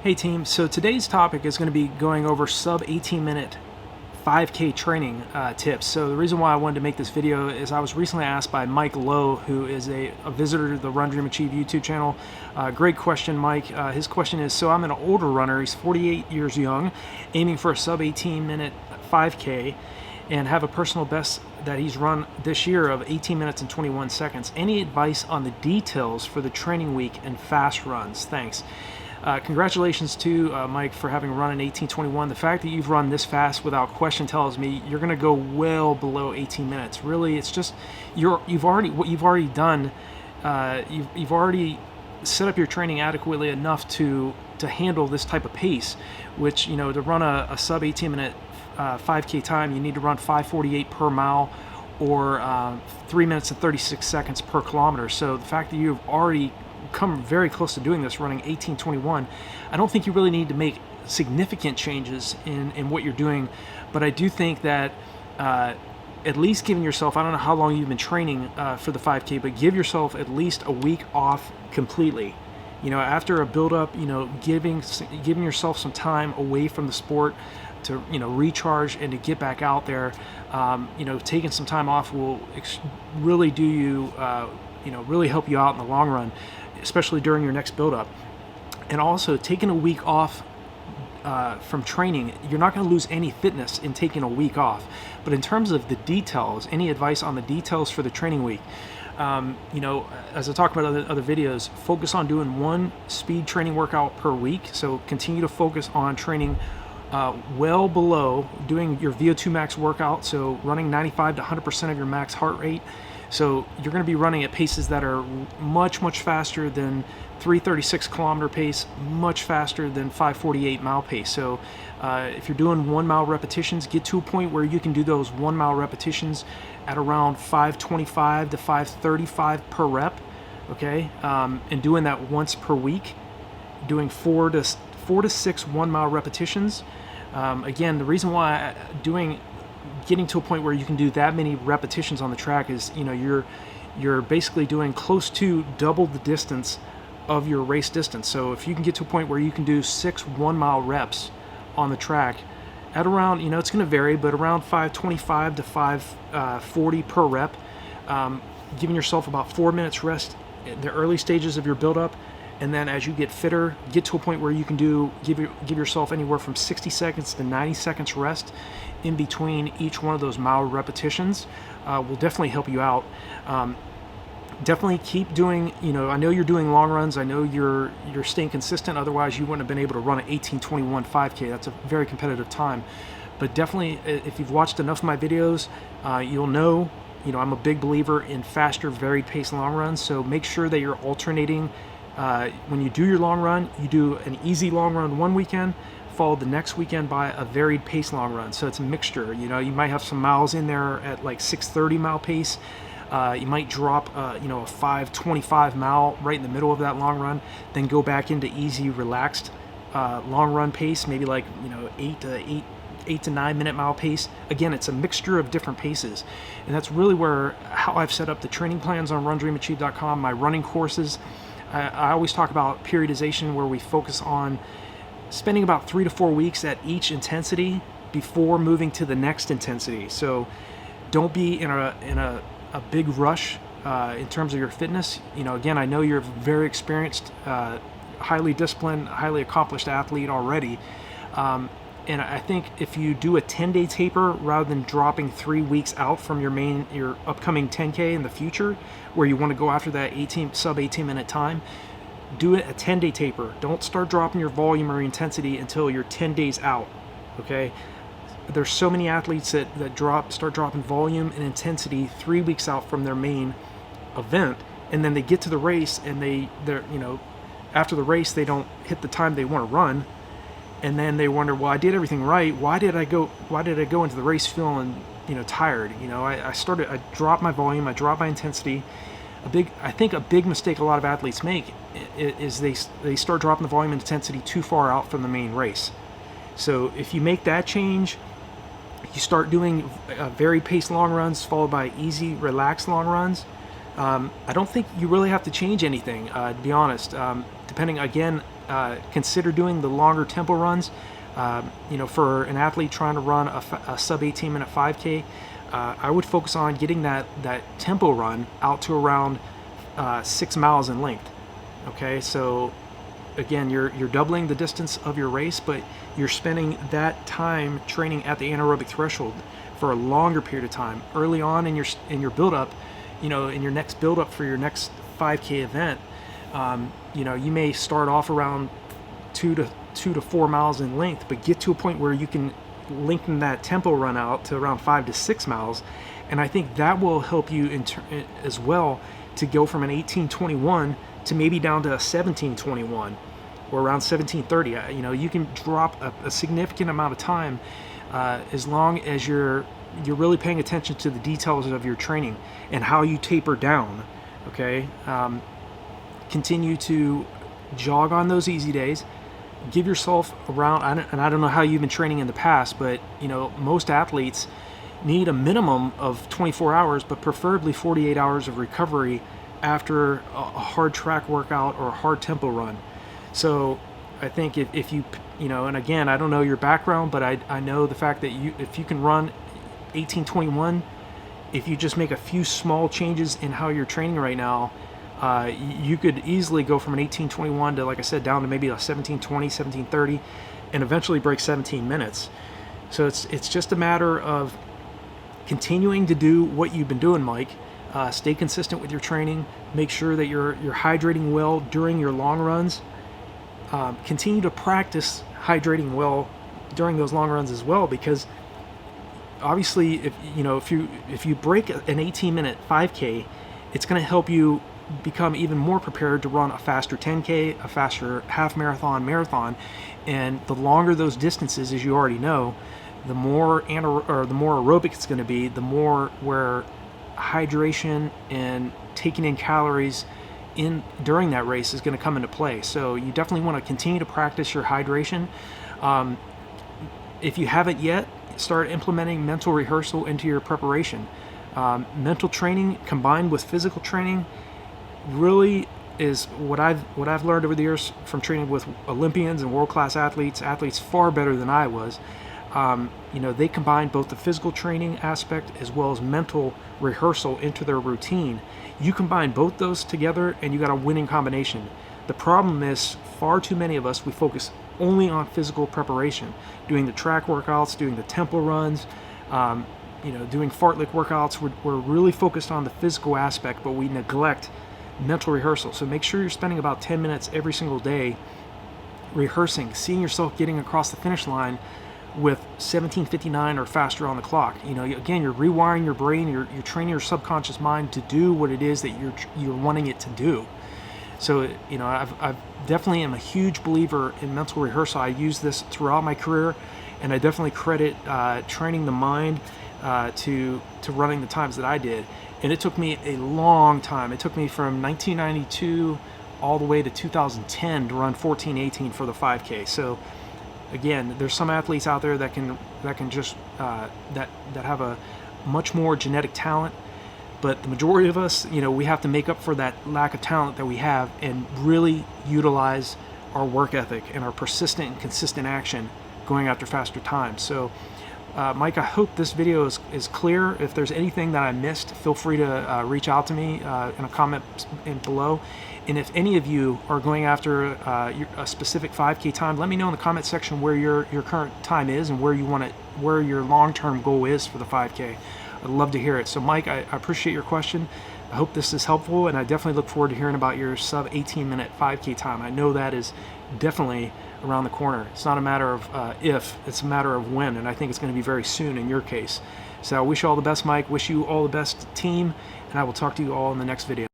Hey team, so today's topic is going to be going over sub 18 minute 5K training tips. So the reason why I wanted to make this video is I was recently asked by Mike Lowe, who is a visitor to the RunDreamAchieve YouTube channel. Great question, Mike. His question is, so I'm an older runner, he's 48 years young, aiming for a sub 18 minute 5K and have a personal best that he's run this year of 18 minutes and 21 seconds. Any advice on the details for the training week and fast runs? Thanks. Congratulations to Mike for having run an 18:21. The fact that you've run this fast without question tells me you're going to go well below 18 minutes. Really, it's just you've already done. You've already set up your training adequately enough to handle this type of pace. Which, you know, to run a sub 18 minute 5K time, you need to run 5:48 per mile or 3 minutes and 36 seconds per kilometer. So the fact that you've already come very close to doing this, running 18:21, I don't think you really need to make significant changes in what you're doing, but I do think that at least giving yourself, I don't know how long you've been training for the 5K, but give yourself at least a week off completely. You know, after a build-up, you know, giving yourself some time away from the sport to, you know, recharge and to get back out there. You know, taking some time off will really do you, you know, really help you out in the long run, especially during your next build-up. And also, taking a week off from training, you're not going to lose any fitness in taking a week off. But in terms of the details, any advice on the details for the training week? You know, as I talk about other videos, focus on doing one speed training workout per week. So continue to focus on training well below, doing your VO2 max workout, so running 95 to 100% of your max heart rate. So you're going to be running at paces that are much faster than 336 kilometer pace, much faster than 548 mile pace. So if you're doing 1 mile repetitions, get to a point where you can do those 1 mile repetitions at around 525 to 535 per rep, okay? And doing that once per week, doing 4 to 6 1 mile repetitions. Again, the reason why getting to a point where you can do that many repetitions on the track is, you know, you're basically doing close to double the distance of your race distance. So if you can get to a point where you can do 6 1 mile reps on the track at around, you know, it's going to vary, but around 525 to 540 per rep, giving yourself about 4 minutes rest in the early stages of your build-up. And then as you get fitter, get to a point where you can give yourself anywhere from 60 seconds to 90 seconds rest in between each one of those mile repetitions. Will definitely help you out. Definitely keep doing, you know, I know you're doing long runs. I know you're staying consistent. Otherwise, you wouldn't have been able to run an 18:21 5K. That's a very competitive time. But definitely, if you've watched enough of my videos, you'll know, you know, I'm a big believer in faster, varied pace long runs. So make sure that you're alternating. When you do your long run, you do an easy long run one weekend, followed the next weekend by a varied pace long run. So it's a mixture. You know, you might have some miles in there at like 630 mile pace. You might drop, you know, a 525 mile right in the middle of that long run, then go back into easy, relaxed long run pace, maybe like, you know, 8 to 9 minute mile pace. Again, it's a mixture of different paces, and that's really how I've set up the training plans on RunDreamAchieve.com. My running courses. I always talk about periodization, where we focus on spending about 3 to 4 weeks at each intensity before moving to the next intensity. So don't be in a big rush in terms of your fitness. You know, again, I know you're a very experienced, highly disciplined, highly accomplished athlete already. And I think if you do a 10-day taper rather than dropping 3 weeks out from your upcoming 10K in the future, where you want to go after that sub 18 minute time, do it a 10-day taper. Don't start dropping your volume or intensity until you're 10 days out, okay? There's so many athletes that start dropping volume and intensity 3 weeks out from their main event, and then they get to the race and they're, you know, after the race they don't hit the time they want to run. And then they wonder, well, I did everything right. Why did I go into the race feeling, you know, tired? You know, I dropped my volume, I dropped my intensity. I think a big mistake a lot of athletes make is they start dropping the volume and intensity too far out from the main race. So if you make that change, you start doing varied pace long runs followed by easy, relaxed long runs. I don't think you really have to change anything, to be honest. Depending, again, consider doing the longer tempo runs. For an athlete trying to run a sub 18 minute 5K, I would focus on getting that tempo run out to around 6 miles in length. Okay, so again, you're doubling the distance of your race, but you're spending that time training at the anaerobic threshold for a longer period of time. Early on in your build-up, in your next build-up for your next 5K event, you may start off around 2 to 4 miles in length, but get to a point where you can lengthen that tempo run out to around 5 to 6 miles, and I think that will help you as well to go from an 18:21 to maybe down to a 17:21 or around 17:30. You can drop a significant amount of time as long as you're really paying attention to the details of your training and how you taper down. Okay, continue to jog on those easy days. Give yourself around, and I don't know how you've been training in the past, but most athletes need a minimum of 24 hours, but preferably 48 hours of recovery after a hard track workout or a hard tempo run. So I think if you and again, I don't know your background, but I know the fact that if you can run 18:21, if you just make a few small changes in how you're training right now, you could easily go from an 18:21 to, like I said, down to maybe a 17:20, 17:30, and eventually break 17 minutes. So it's just a matter of continuing to do what you've been doing, Mike. Stay consistent with your training. Make sure that you're hydrating well during your long runs. Continue to practice hydrating well during those long runs as well, because obviously, if you break an 18-minute 5K, it's going to help you become even more prepared to run a faster 10K, a faster half marathon, and the longer those distances, as you already know, the more aerobic it's going to be, the more where hydration and taking in calories during that race is going to come into play. So you definitely want to continue to practice your hydration. If you haven't yet, start implementing mental rehearsal into your preparation. Mental training combined with physical training really is what I've learned over the years from training with Olympians and world-class athletes far better than I was. They combine both the physical training aspect as well as mental rehearsal into their routine. You combine both those together and you got a winning combination. The problem is, far too many of us, we focus only on physical preparation, doing the track workouts, doing the tempo runs, doing fartlek workouts. We're really focused on the physical aspect, but we neglect mental rehearsal. So make sure you're spending about 10 minutes every single day rehearsing, seeing yourself getting across the finish line with 17:59 or faster on the clock. Again, you're rewiring your brain, you're training your subconscious mind to do what it is that you're wanting it to do. So I've definitely am a huge believer in mental rehearsal. I use this throughout my career, and I definitely credit training the mind to running the times that I did. And it took me a long time. It took me from 1992 all the way to 2010 to run 14:18 for the 5K. So again, there's some athletes out there that can just that have a much more genetic talent, but the majority of us, we have to make up for that lack of talent that we have and really utilize our work ethic and our persistent and consistent action going after faster times. So Mike, I hope this video is clear. If there's anything that I missed, feel free to reach out to me in a comment below. And if any of you are going after a specific 5K time, let me know in the comment section where your current time is and where your long-term goal is for the 5K. I'd love to hear it. So Mike, I appreciate your question. I hope this is helpful, and I definitely look forward to hearing about your sub 18-minute 5K time. I know that is definitely around the corner. It's not a matter of if, it's a matter of when, and I think it's going to be very soon in your case. So I wish you all the best, Mike. Wish you all the best, team, and I will talk to you all in the next video.